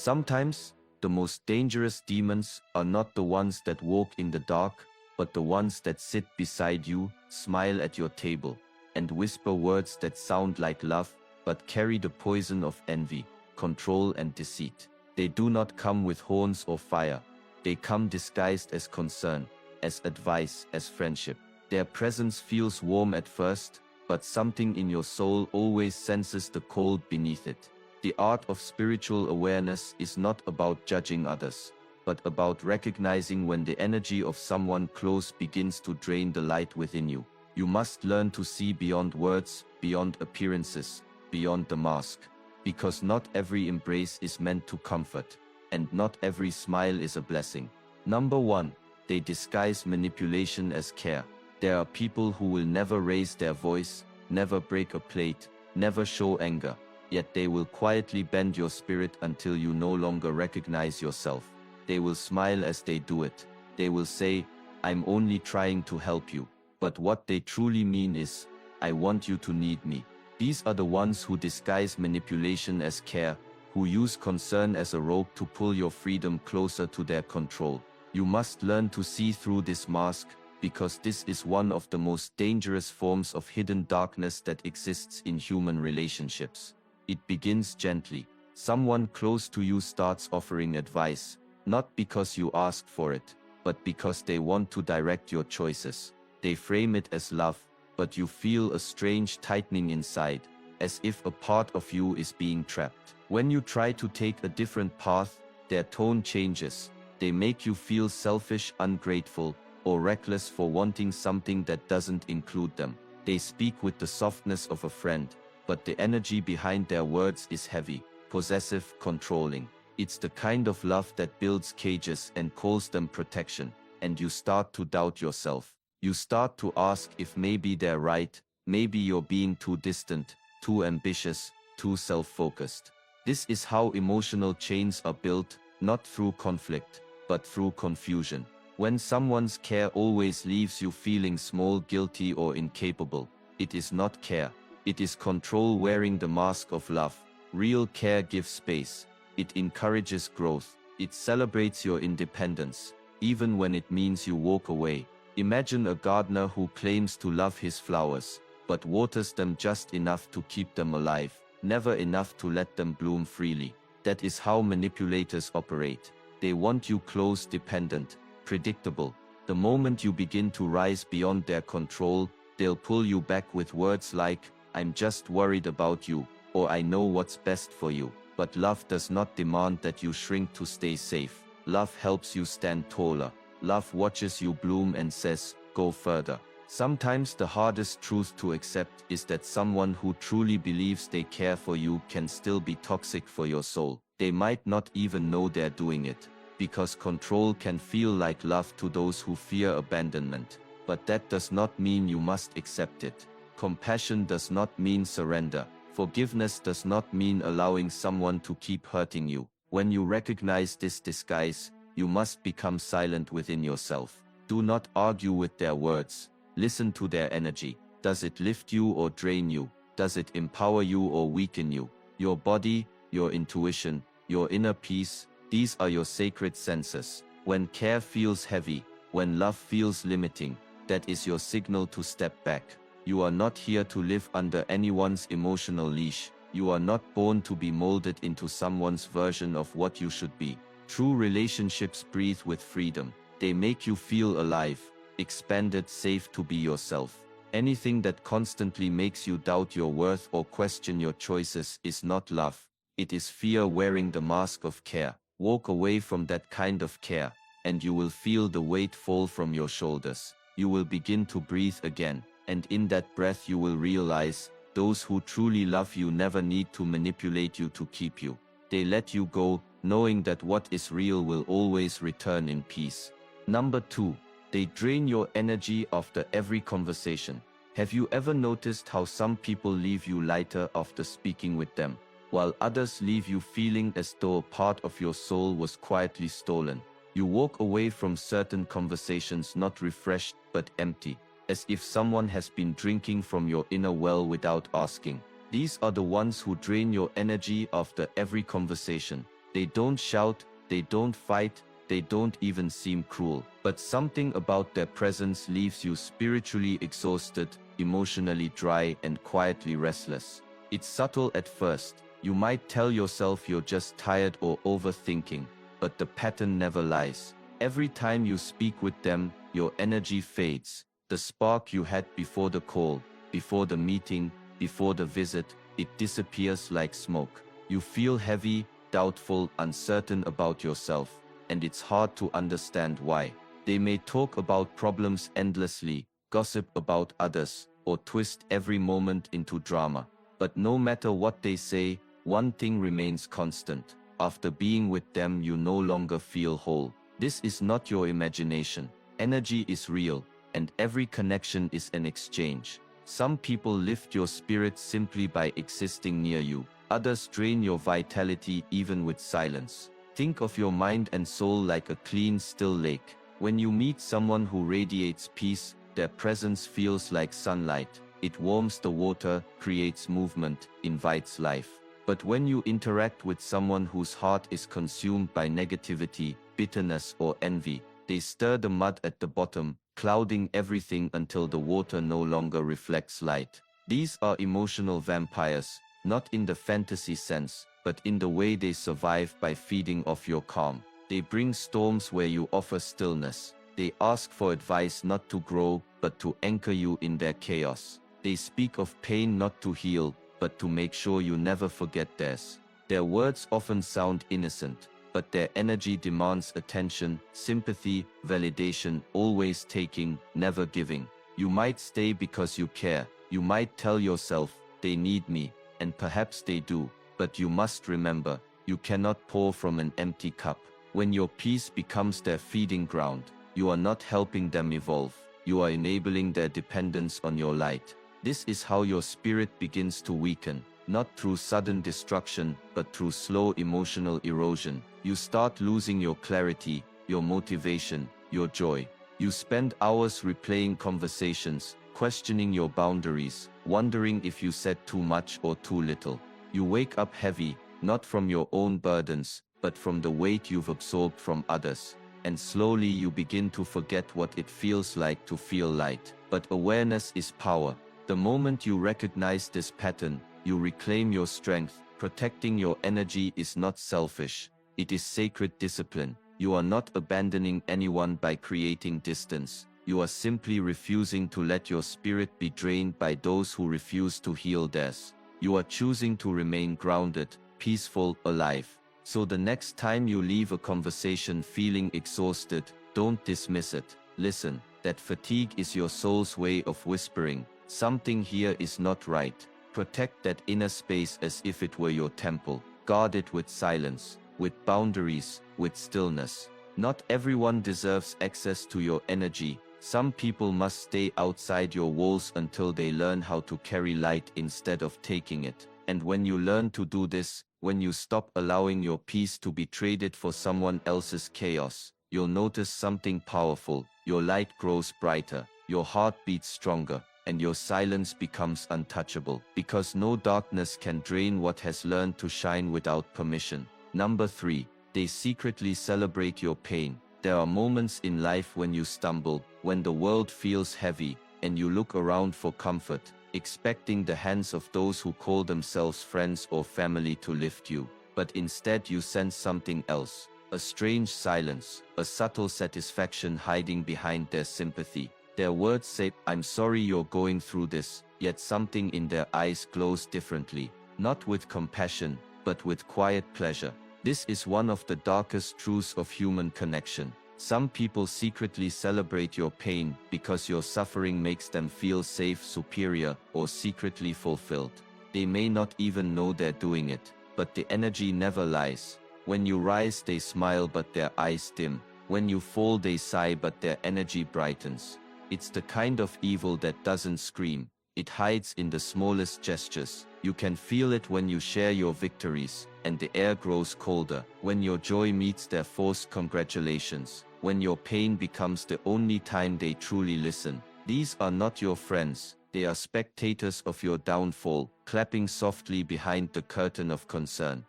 Sometimes, the most dangerous demons are not the ones that walk in the dark, but the ones that sit beside you, smile at your table, and whisper words that sound like love, but carry the poison of envy, control and deceit. They do not come with horns or fire. They come disguised as concern, as advice, as friendship. Their presence feels warm at first, but something in your soul always senses the cold beneath it. The art of spiritual awareness is not about judging others, but about recognizing when the energy of someone close begins to drain the light within you. You must learn to see beyond words, beyond appearances, beyond the mask. Because not every embrace is meant to comfort, and not every smile is a blessing. Number 1. They disguise manipulation as care. There are people who will never raise their voice, never break a plate, never show anger, yet they will quietly bend your spirit until you no longer recognize yourself. They will smile as they do it. They will say, "I'm only trying to help you." But what they truly mean is, "I want you to need me." These are the ones who disguise manipulation as care, who use concern as a rope to pull your freedom closer to their control. You must learn to see through this mask, because this is one of the most dangerous forms of hidden darkness that exists in human relationships. It begins gently. Someone close to you starts offering advice, not because you asked for it, but because they want to direct your choices. They frame it as love, but you feel a strange tightening inside, as if a part of you is being trapped. When you try to take a different path, their tone changes. They make you feel selfish, ungrateful, or reckless for wanting something that doesn't include them. They speak with the softness of a friend, but the energy behind their words is heavy, possessive, controlling. It's the kind of love that builds cages and calls them protection, and you start to doubt yourself. You start to ask if maybe they're right, maybe you're being too distant, too ambitious, too self-focused. This is how emotional chains are built, not through conflict, but through confusion. When someone's care always leaves you feeling small, guilty, or incapable, it is not care. It is control wearing the mask of love. Real care gives space. It encourages growth. It celebrates your independence, even when it means you walk away. Imagine a gardener who claims to love his flowers, but waters them just enough to keep them alive, never enough to let them bloom freely. That is how manipulators operate. They want you close, dependent, predictable. The moment you begin to rise beyond their control, they'll pull you back with words like, "I'm just worried about you," or "I know what's best for you." But love does not demand that you shrink to stay safe. Love helps you stand taller. Love watches you bloom and says, "Go further." Sometimes the hardest truth to accept is that someone who truly believes they care for you can still be toxic for your soul. They might not even know they're doing it, because control can feel like love to those who fear abandonment. But that does not mean you must accept it. Compassion does not mean surrender. Forgiveness does not mean allowing someone to keep hurting you. When you recognize this disguise, you must become silent within yourself. Do not argue with their words. Listen to their energy. Does it lift you or drain you? Does it empower you or weaken you? Your body, your intuition, your inner peace, these are your sacred senses. When care feels heavy, when love feels limiting, that is your signal to step back. You are not here to live under anyone's emotional leash. You are not born to be molded into someone's version of what you should be. True relationships breathe with freedom. They make you feel alive, expanded, safe to be yourself. Anything that constantly makes you doubt your worth or question your choices is not love. It is fear wearing the mask of care. Walk away from that kind of care, and you will feel the weight fall from your shoulders. You will begin to breathe again, and in that breath you will realize, those who truly love you never need to manipulate you to keep you. They let you go, knowing that what is real will always return in peace. Number 2. They drain your energy after every conversation. Have you ever noticed how some people leave you lighter after speaking with them, while others leave you feeling as though a part of your soul was quietly stolen? You walk away from certain conversations not refreshed but empty, as if someone has been drinking from your inner well without asking. These are the ones who drain your energy after every conversation. They don't shout, they don't fight, they don't even seem cruel. But something about their presence leaves you spiritually exhausted, emotionally dry, and quietly restless. It's subtle at first. You might tell yourself you're just tired or overthinking, but the pattern never lies. Every time you speak with them, your energy fades. The spark you had before the call, before the meeting, before the visit, it disappears like smoke. You feel heavy, doubtful, uncertain about yourself, and it's hard to understand why. They may talk about problems endlessly, gossip about others, or twist every moment into drama. But no matter what they say, one thing remains constant. After being with them, you no longer feel whole. This is not your imagination. Energy is real, and every connection is an exchange. Some people lift your spirit simply by existing near you. Others drain your vitality even with silence. Think of your mind and soul like a clean, still lake. When you meet someone who radiates peace, their presence feels like sunlight. It warms the water, creates movement, invites life. But when you interact with someone whose heart is consumed by negativity, bitterness, or envy, they stir the mud at the bottom, clouding everything until the water no longer reflects light. These are emotional vampires, not in the fantasy sense, but in the way they survive by feeding off your calm. They bring storms where you offer stillness. They ask for advice not to grow, but to anchor you in their chaos. They speak of pain not to heal, but to make sure you never forget theirs. Their words often sound innocent, but their energy demands attention, sympathy, validation, always taking, never giving. You might stay because you care. You might tell yourself, they need me, and perhaps they do, but you must remember, you cannot pour from an empty cup. When your peace becomes their feeding ground, you are not helping them evolve. You are enabling their dependence on your light. This is how your spirit begins to weaken, not through sudden destruction, but through slow emotional erosion. You start losing your clarity, your motivation, your joy. You spend hours replaying conversations, questioning your boundaries, wondering if you said too much or too little. You wake up heavy, not from your own burdens, but from the weight you've absorbed from others. And slowly you begin to forget what it feels like to feel light. But awareness is power. The moment you recognize this pattern, you reclaim your strength. Protecting your energy is not selfish. It is sacred discipline. You are not abandoning anyone by creating distance. You are simply refusing to let your spirit be drained by those who refuse to heal theirs. You are choosing to remain grounded, peaceful, alive. So the next time you leave a conversation feeling exhausted, don't dismiss it. Listen. That fatigue is your soul's way of whispering, something here is not right. Protect that inner space as if it were your temple. Guard it with silence, with boundaries, with stillness. Not everyone deserves access to your energy. Some people must stay outside your walls until they learn how to carry light instead of taking it. And when you learn to do this, when you stop allowing your peace to be traded for someone else's chaos, you'll notice something powerful. Your light grows brighter, your heart beats stronger, and your silence becomes untouchable, because no darkness can drain what has learned to shine without permission. Number 3. They secretly celebrate your pain. There are moments in life when you stumble, when the world feels heavy, and you look around for comfort, expecting the hands of those who call themselves friends or family to lift you. But instead you sense something else. A strange silence, a subtle satisfaction hiding behind their sympathy. Their words say, "I'm sorry you're going through this," yet something in their eyes glows differently. Not with compassion, but with quiet pleasure. This is one of the darkest truths of human connection. Some people secretly celebrate your pain because your suffering makes them feel safe, superior, or secretly fulfilled. They may not even know they're doing it, but the energy never lies. When you rise, they smile but their eyes dim. When you fall, they sigh but their energy brightens. It's the kind of evil that doesn't scream. It hides in the smallest gestures. You can feel it when you share your victories, and the air grows colder. When your joy meets their forced congratulations. When your pain becomes the only time they truly listen. These are not your friends. They are spectators of your downfall, clapping softly behind the curtain of concern.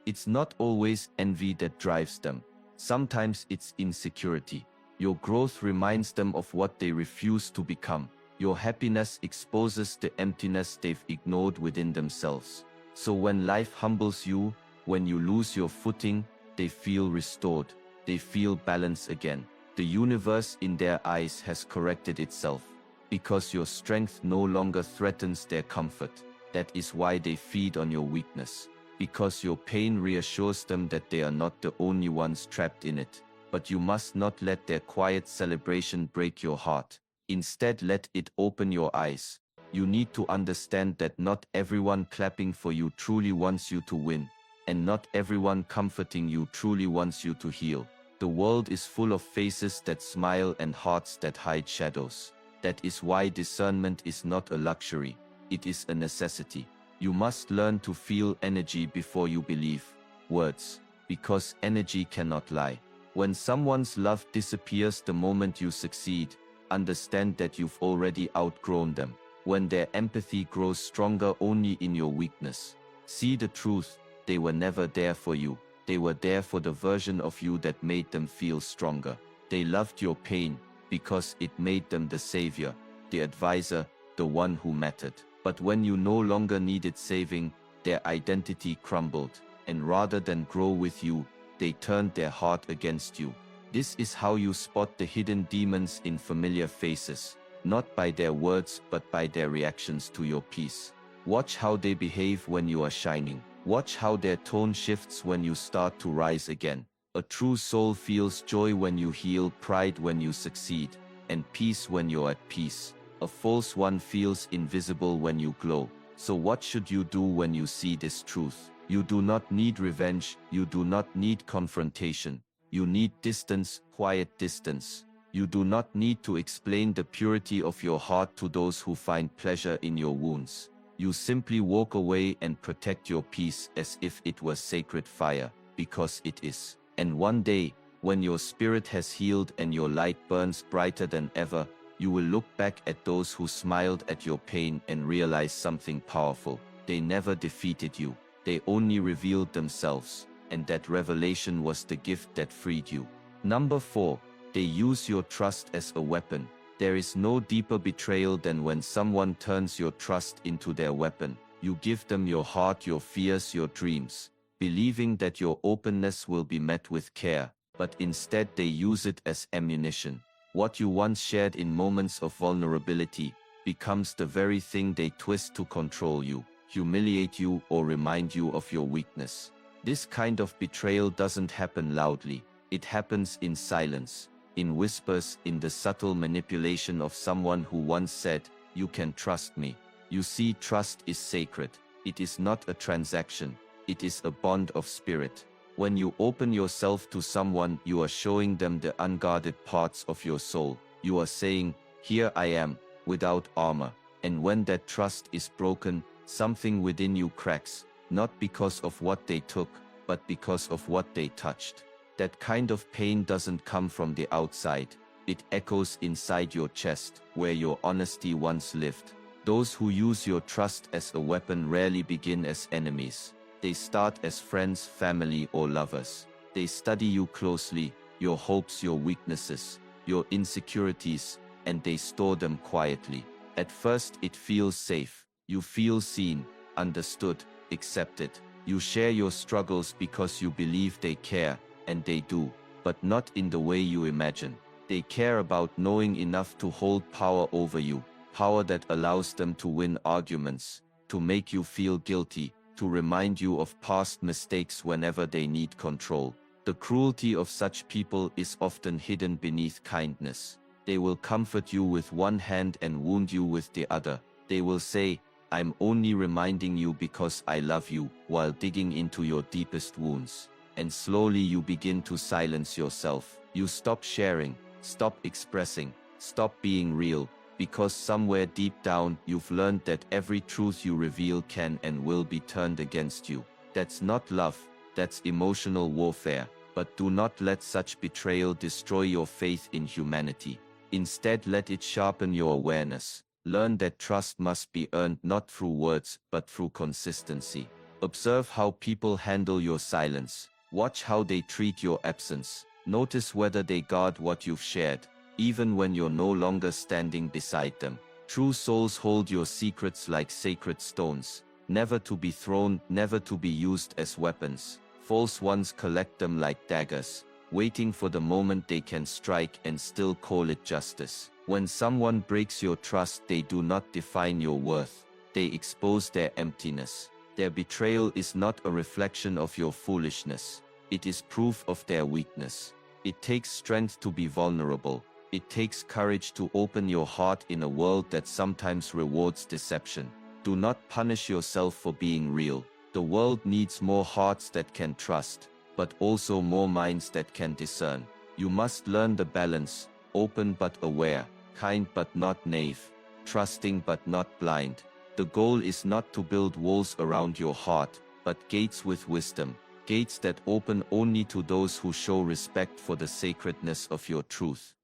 It's not always envy that drives them. Sometimes it's insecurity. Your growth reminds them of what they refuse to become. Your happiness exposes the emptiness they've ignored within themselves. So when life humbles you, when you lose your footing, they feel restored. They feel balance again. The universe in their eyes has corrected itself. Because your strength no longer threatens their comfort. That is why they feed on your weakness. Because your pain reassures them that they are not the only ones trapped in it. But you must not let their quiet celebration break your heart. Instead, let it open your eyes. You need to understand that not everyone clapping for you truly wants you to win. And not everyone comforting you truly wants you to heal. The world is full of faces that smile and hearts that hide shadows. That is why discernment is not a luxury. It is a necessity. You must learn to feel energy before you believe words. Because energy cannot lie. When someone's love disappears the moment you succeed, understand that you've already outgrown them. When their empathy grows stronger only in your weakness, see the truth, they were never there for you. They were there for the version of you that made them feel stronger. They loved your pain because it made them the savior, the advisor, the one who mattered. But when you no longer needed saving, their identity crumbled, and rather than grow with you, they turned their heart against you. This is how you spot the hidden demons in familiar faces, not by their words but by their reactions to your peace. Watch how they behave when you are shining. Watch how their tone shifts when you start to rise again. A true soul feels joy when you heal, pride when you succeed, and peace when you're at peace. A false one feels invisible when you glow. So what should you do when you see this truth? You do not need revenge. You do not need confrontation. You need distance, quiet distance. You do not need to explain the purity of your heart to those who find pleasure in your wounds. You simply walk away and protect your peace as if it was sacred fire, because it is. And one day, when your spirit has healed and your light burns brighter than ever, you will look back at those who smiled at your pain and realize something powerful. They never defeated you. They only revealed themselves, and that revelation was the gift that freed you. Number 4. They use your trust as a weapon. There is no deeper betrayal than when someone turns your trust into their weapon. You give them your heart, your fears, your dreams, believing that your openness will be met with care, but instead they use it as ammunition. What you once shared in moments of vulnerability becomes the very thing they twist to control you, humiliate you, or remind you of your weakness. This kind of betrayal doesn't happen loudly. It happens in silence, in whispers, in the subtle manipulation of someone who once said, "You can trust me." You see, trust is sacred. It is not a transaction. It is a bond of spirit. When you open yourself to someone, you are showing them the unguarded parts of your soul. You are saying, "Here I am, without armor." And when that trust is broken, something within you cracks, not because of what they took, but because of what they touched. That kind of pain doesn't come from the outside. It echoes inside your chest, where your honesty once lived. Those who use your trust as a weapon rarely begin as enemies. They start as friends, family, or lovers. They study you closely, your hopes, your weaknesses, your insecurities, and they store them quietly. At first it feels safe. You feel seen, understood, accepted. You share your struggles because you believe they care, and they do, but not in the way you imagine. They care about knowing enough to hold power over you, power that allows them to win arguments, to make you feel guilty, to remind you of past mistakes whenever they need control. The cruelty of such people is often hidden beneath kindness. They will comfort you with one hand and wound you with the other. They will say, "I'm only reminding you because I love you," while digging into your deepest wounds. And slowly you begin to silence yourself. You stop sharing, stop expressing, stop being real, because somewhere deep down you've learned that every truth you reveal can and will be turned against you. That's not love, that's emotional warfare. But do not let such betrayal destroy your faith in humanity. Instead, let it sharpen your awareness. Learn that trust must be earned not through words, but through consistency. Observe how people handle your silence. Watch how they treat your absence. Notice whether they guard what you've shared, even when you're no longer standing beside them. True souls hold your secrets like sacred stones, never to be thrown, never to be used as weapons. False ones collect them like daggers, waiting for the moment they can strike and still call it justice. When someone breaks your trust, they do not define your worth. They expose their emptiness. Their betrayal is not a reflection of your foolishness. It is proof of their weakness. It takes strength to be vulnerable. It takes courage to open your heart in a world that sometimes rewards deception. Do not punish yourself for being real. The world needs more hearts that can trust, but also more minds that can discern. You must learn the balance, open but aware, kind but not naive, trusting but not blind. The goal is not to build walls around your heart, but gates with wisdom, gates that open only to those who show respect for the sacredness of your truth.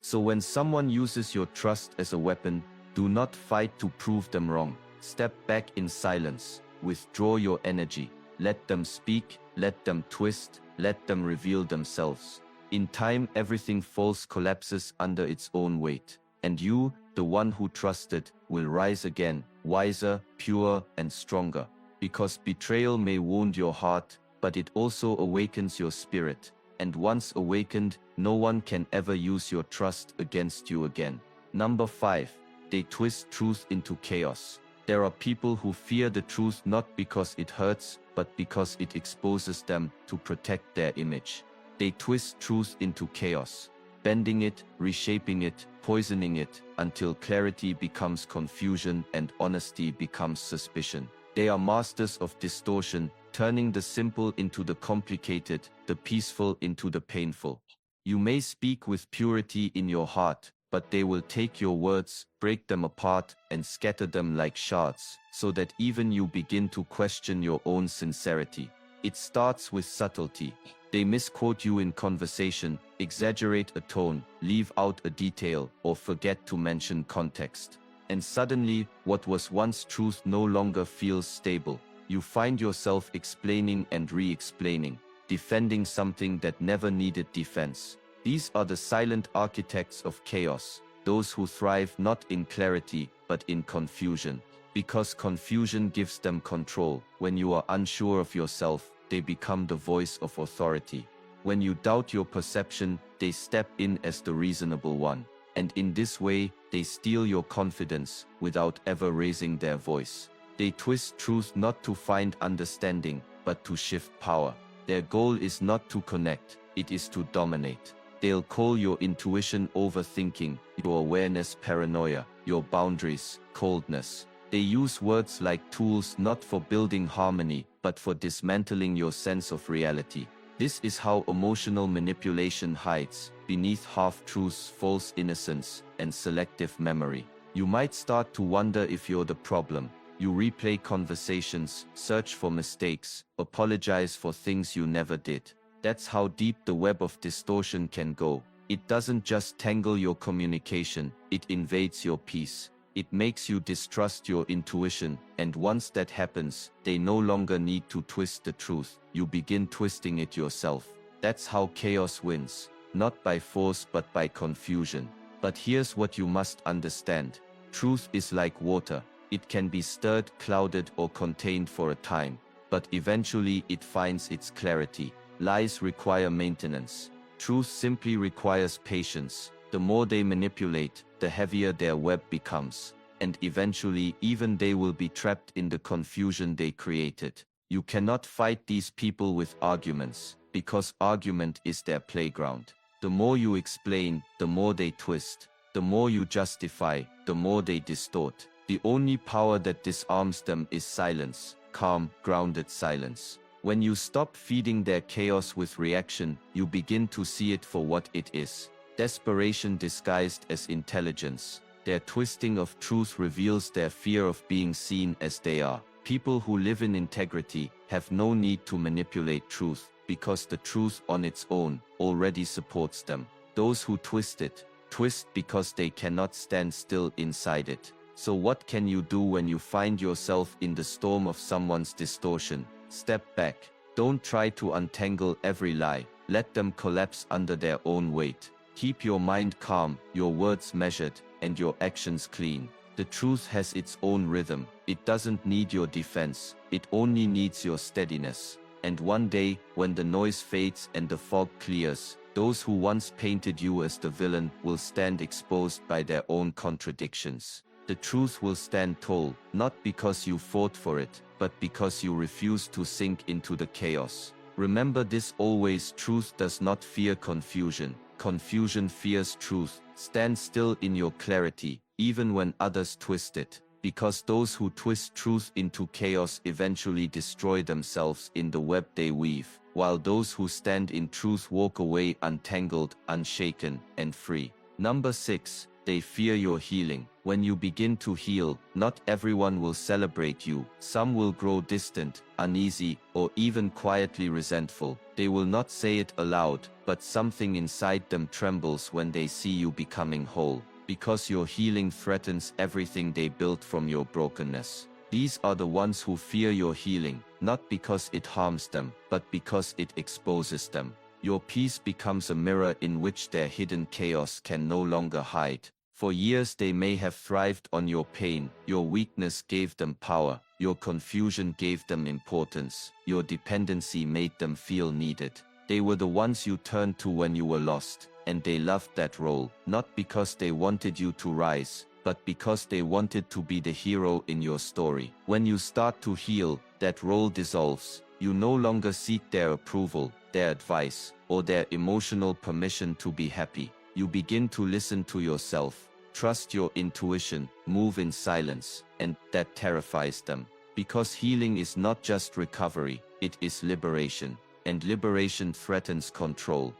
So when someone uses your trust as a weapon, do not fight to prove them wrong. Step back in silence, withdraw your energy, let them speak, let them twist, let them reveal themselves. In time, everything false collapses under its own weight, and you, the one who trusted, will rise again, wiser, pure, and stronger. Because betrayal may wound your heart, but it also awakens your spirit, and once awakened, no one can ever use your trust against you again. Number 5. They twist truth into chaos. There are people who fear the truth not because it hurts, but because it exposes them to protect their image. They twist truth into chaos, bending it, reshaping it, poisoning it, until clarity becomes confusion and honesty becomes suspicion. They are masters of distortion, turning the simple into the complicated, the peaceful into the painful. You may speak with purity in your heart, but they will take your words, break them apart, and scatter them like shards, so that even you begin to question your own sincerity. It starts with subtlety. They misquote you in conversation, exaggerate a tone, leave out a detail, or forget to mention context. And suddenly, what was once truth no longer feels stable. You find yourself explaining and re-explaining, defending something that never needed defense. These are the silent architects of chaos, those who thrive not in clarity, but in confusion. Because confusion gives them control. When you are unsure of yourself, they become the voice of authority. When you doubt your perception, they step in as the reasonable one. And in this way, they steal your confidence without ever raising their voice. They twist truth not to find understanding, but to shift power. Their goal is not to connect, it is to dominate. They'll call your intuition overthinking, your awareness paranoia, your boundaries coldness. They use words like tools not for building harmony, but for dismantling your sense of reality. This is how emotional manipulation hides beneath half-truths, false innocence, and selective memory. You might start to wonder if you're the problem. You replay conversations, search for mistakes, apologize for things you never did. That's how deep the web of distortion can go. It doesn't just tangle your communication, it invades your peace. It makes you distrust your intuition, and once that happens, they no longer need to twist the truth. You begin twisting it yourself. That's how chaos wins, not by force but by confusion. But here's what you must understand. Truth is like water. It can be stirred, clouded, or contained for a time, but eventually it finds its clarity. Lies require maintenance. Truth simply requires patience. The more they manipulate, the heavier their web becomes, and eventually even they will be trapped in the confusion they created. You cannot fight these people with arguments, because argument is their playground. The more you explain, the more they twist. The more you justify, the more they distort. The only power that disarms them is silence, calm, grounded silence. When you stop feeding their chaos with reaction, you begin to see it for what it is. Desperation disguised as intelligence. Their twisting of truth reveals their fear of being seen as they are. People who live in integrity have no need to manipulate truth, because the truth on its own already supports them. Those who twist it, twist because they cannot stand still inside it. So what can you do when you find yourself in the storm of someone's distortion? Step back. Don't try to untangle every lie. Let them collapse under their own weight. Keep your mind calm, your words measured, and your actions clean. The truth has its own rhythm. It doesn't need your defense. It only needs your steadiness. And one day, when the noise fades and the fog clears, those who once painted you as the villain will stand exposed by their own contradictions. The truth will stand tall, not because you fought for it, but because you refused to sink into the chaos. Remember this always: truth does not fear confusion. Confusion fears truth. Stand still in your clarity, even when others twist it, because those who twist truth into chaos eventually destroy themselves in the web they weave, while those who stand in truth walk away untangled, unshaken, and free. Number 6. They fear your healing. When you begin to heal, not everyone will celebrate you. Some will grow distant, uneasy, or even quietly resentful. They will not say it aloud, but something inside them trembles when they see you becoming whole, because your healing threatens everything they built from your brokenness. These are the ones who fear your healing, not because it harms them, but because it exposes them. Your peace becomes a mirror in which their hidden chaos can no longer hide. For years they may have thrived on your pain. Your weakness gave them power. Your confusion gave them importance. Your dependency made them feel needed. They were the ones you turned to when you were lost, and they loved that role, not because they wanted you to rise, but because they wanted to be the hero in your story. When you start to heal, that role dissolves. You no longer seek their approval, their advice, or their emotional permission to be happy. You begin to listen to yourself. Trust your intuition, move in silence, and that terrifies them. Because healing is not just recovery, it is liberation, and liberation threatens control.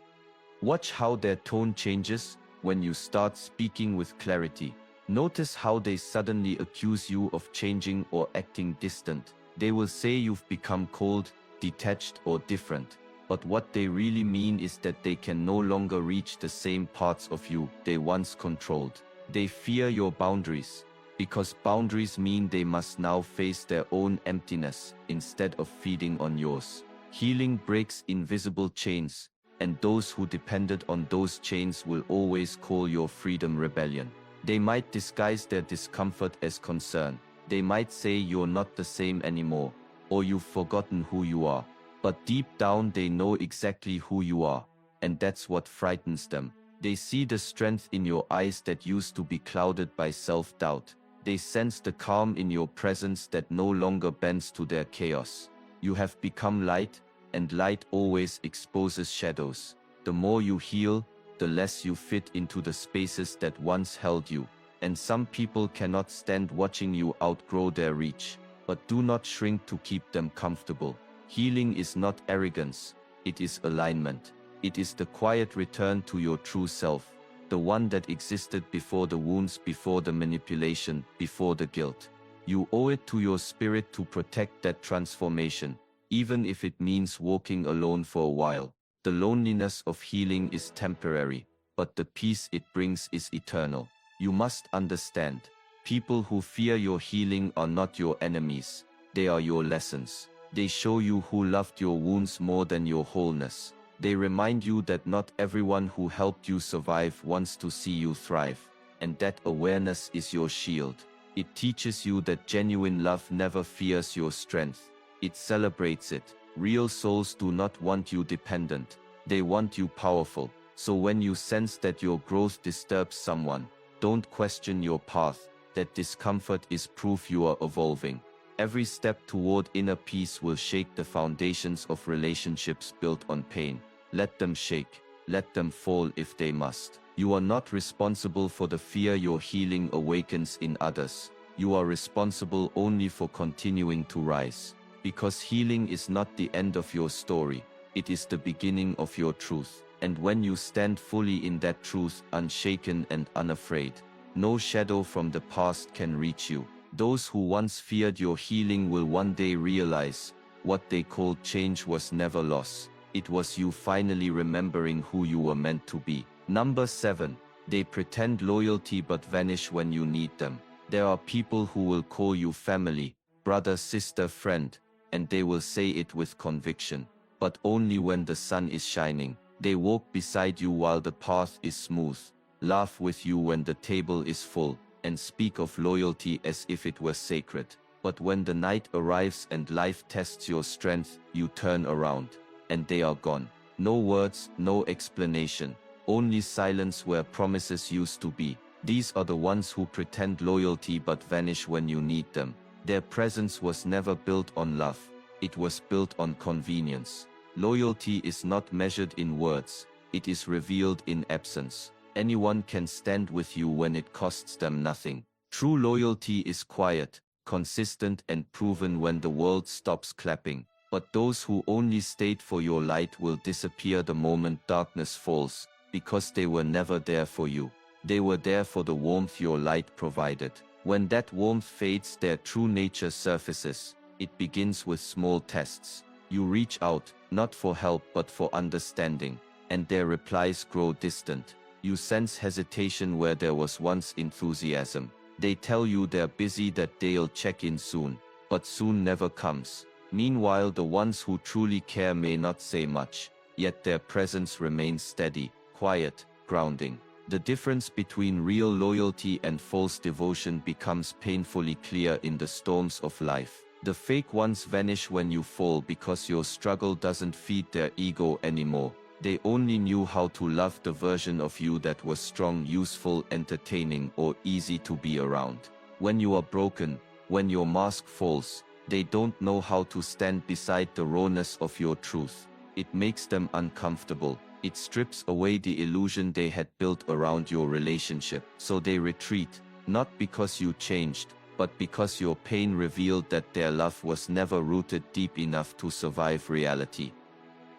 Watch how their tone changes when you start speaking with clarity. Notice how they suddenly accuse you of changing or acting distant. They will say you've become cold, detached, or different. But what they really mean is that they can no longer reach the same parts of you they once controlled. They fear your boundaries, because boundaries mean they must now face their own emptiness instead of feeding on yours. Healing breaks invisible chains, and those who depended on those chains will always call your freedom rebellion. They might disguise their discomfort as concern. They might say you're not the same anymore, or you've forgotten who you are. But deep down they know exactly who you are, and that's what frightens them. They see the strength in your eyes that used to be clouded by self-doubt. They sense the calm in your presence that no longer bends to their chaos. You have become light, and light always exposes shadows. The more you heal, the less you fit into the spaces that once held you. And some people cannot stand watching you outgrow their reach. But do not shrink to keep them comfortable. Healing is not arrogance, it is alignment. It is the quiet return to your true self, the one that existed before the wounds, before the manipulation, before the guilt. You owe it to your spirit to protect that transformation, even if it means walking alone for a while. The loneliness of healing is temporary, but the peace it brings is eternal. You must understand, people who fear your healing are not your enemies, they are your lessons. They show you who loved your wounds more than your wholeness. They remind you that not everyone who helped you survive wants to see you thrive, and that awareness is your shield. It teaches you that genuine love never fears your strength. It celebrates it. Real souls do not want you dependent. They want you powerful. So when you sense that your growth disturbs someone, don't question your path. That discomfort is proof you are evolving. Every step toward inner peace will shake the foundations of relationships built on pain. Let them shake. Let them fall if they must. You are not responsible for the fear your healing awakens in others. You are responsible only for continuing to rise. Because healing is not the end of your story. It is the beginning of your truth. And when you stand fully in that truth, unshaken and unafraid, no shadow from the past can reach you. Those who once feared your healing will one day realize what they called change was never loss. It was you finally remembering who you were meant to be. Number 7. They pretend loyalty but vanish when you need them. There are people who will call you family, brother, sister, friend, and they will say it with conviction, but only when the sun is shining. They walk beside you while the path is smooth, laugh with you when the table is full, and speak of loyalty as if it were sacred. But when the night arrives and life tests your strength, you turn around, and they are gone. No words, no explanation, only silence where promises used to be. These are the ones who pretend loyalty but vanish when you need them. Their presence was never built on love, it was built on convenience. Loyalty is not measured in words, it is revealed in absence. Anyone can stand with you when it costs them nothing. True loyalty is quiet, consistent and proven when the world stops clapping. But those who only stayed for your light will disappear the moment darkness falls, because they were never there for you. They were there for the warmth your light provided. When that warmth fades, their true nature surfaces. It begins with small tests. You reach out, not for help but for understanding, and their replies grow distant. You sense hesitation where there was once enthusiasm. They tell you they're busy, that they'll check in soon, but soon never comes. Meanwhile, the ones who truly care may not say much, yet their presence remains steady, quiet, grounding. The difference between real loyalty and false devotion becomes painfully clear in the storms of life. The fake ones vanish when you fall because your struggle doesn't feed their ego anymore. They only knew how to love the version of you that was strong, useful, entertaining, or easy to be around. When you are broken, when your mask falls, they don't know how to stand beside the rawness of your truth. It makes them uncomfortable. It strips away the illusion they had built around your relationship. So they retreat, not because you changed, but because your pain revealed that their love was never rooted deep enough to survive reality.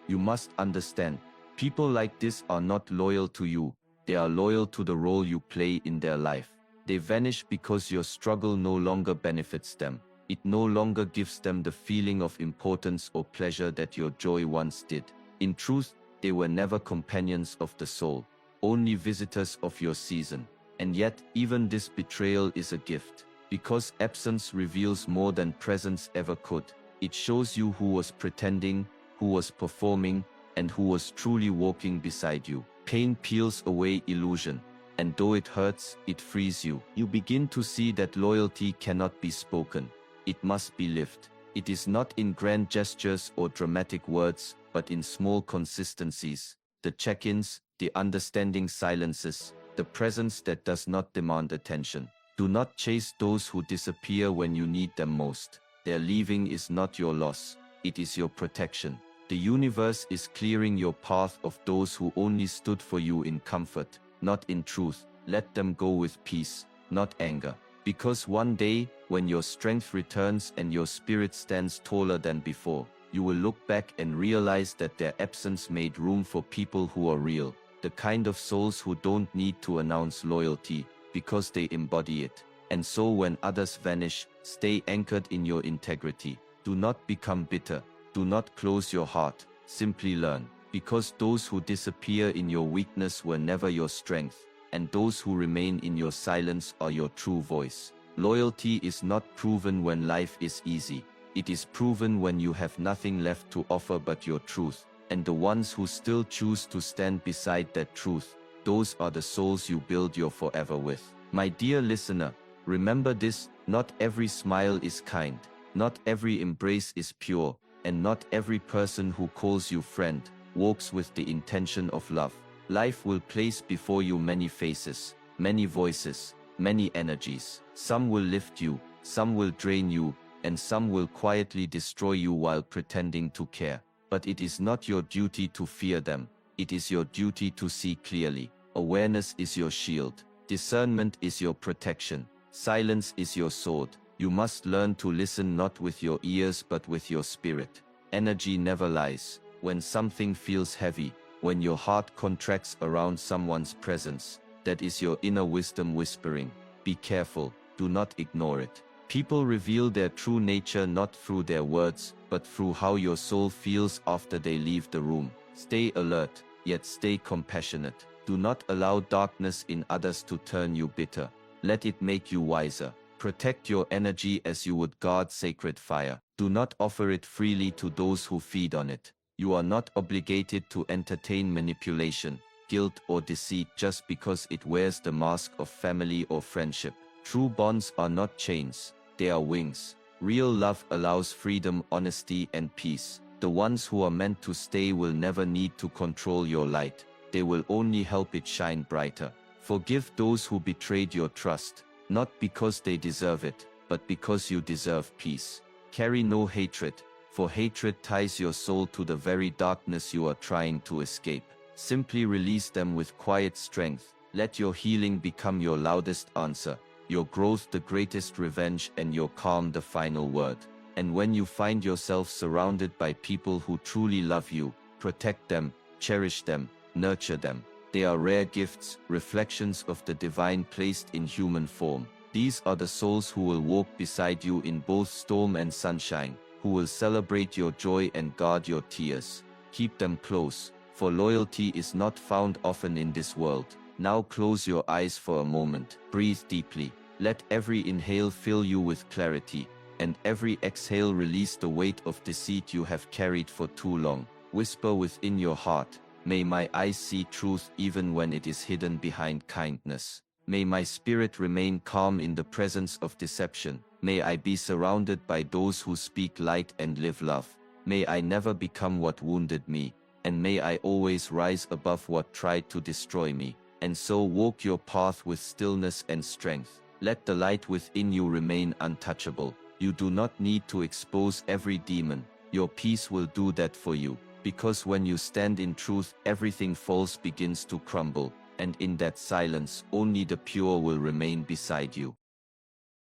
You must understand, people like this are not loyal to you. They are loyal to the role you play in their life. They vanish because your struggle no longer benefits them. It no longer gives them the feeling of importance or pleasure that your joy once did. In truth, they were never companions of the soul, only visitors of your season. And yet, even this betrayal is a gift, because absence reveals more than presence ever could. It shows you who was pretending, who was performing, and who was truly walking beside you. Pain peels away illusion, and though it hurts, it frees you. You begin to see that loyalty cannot be spoken. It must be lived. It is not in grand gestures or dramatic words, but in small consistencies. The check-ins, the understanding silences, the presence that does not demand attention. Do not chase those who disappear when you need them most. Their leaving is not your loss, it is your protection. The universe is clearing your path of those who only stood for you in comfort, not in truth. Let them go with peace, not anger. Because one day, when your strength returns and your spirit stands taller than before, you will look back and realize that their absence made room for people who are real. The kind of souls who don't need to announce loyalty, because they embody it. And so when others vanish, stay anchored in your integrity. Do not become bitter. Do not close your heart. Simply learn. Because those who disappear in your weakness were never your strength, and those who remain in your silence are your true voice. Loyalty is not proven when life is easy. It is proven when you have nothing left to offer but your truth. And the ones who still choose to stand beside that truth, those are the souls you build your forever with. My dear listener, remember this: not every smile is kind, not every embrace is pure, and not every person who calls you friend walks with the intention of love. Life will place before you many faces, many voices, many energies. Some will lift you, some will drain you, and some will quietly destroy you while pretending to care. But it is not your duty to fear them. It is your duty to see clearly. Awareness is your shield. Discernment is your protection. Silence is your sword. You must learn to listen not with your ears but with your spirit. Energy never lies. When something feels heavy, when your heart contracts around someone's presence, that is your inner wisdom whispering. Be careful, do not ignore it. People reveal their true nature not through their words, but through how your soul feels after they leave the room. Stay alert, yet stay compassionate. Do not allow darkness in others to turn you bitter. Let it make you wiser. Protect your energy as you would guard sacred fire. Do not offer it freely to those who feed on it. You are not obligated to entertain manipulation, guilt, or deceit just because it wears the mask of family or friendship. True bonds are not chains, they are wings. Real love allows freedom, honesty, and peace. The ones who are meant to stay will never need to control your light. They will only help it shine brighter. Forgive those who betrayed your trust, not because they deserve it, but because you deserve peace. Carry no hatred, for hatred ties your soul to the very darkness you are trying to escape. Simply release them with quiet strength. Let your healing become your loudest answer, your growth the greatest revenge, and your calm the final word. And when you find yourself surrounded by people who truly love you, protect them, cherish them, nurture them. They are rare gifts, reflections of the divine placed in human form. These are the souls who will walk beside you in both storm and sunshine, who will celebrate your joy and guard your tears. Keep them close, for loyalty is not found often in this world. Now close your eyes for a moment. Breathe deeply. Let every inhale fill you with clarity, and every exhale release the weight of deceit you have carried for too long. Whisper within your heart, may my eyes see truth even when it is hidden behind kindness. May my spirit remain calm in the presence of deception. May I be surrounded by those who speak light and live love. May I never become what wounded me, and may I always rise above what tried to destroy me. And so walk your path with stillness and strength. Let the light within you remain untouchable. You do not need to expose every demon. Your peace will do that for you. Because when you stand in truth, everything false begins to crumble, and in that silence, only the pure will remain beside you.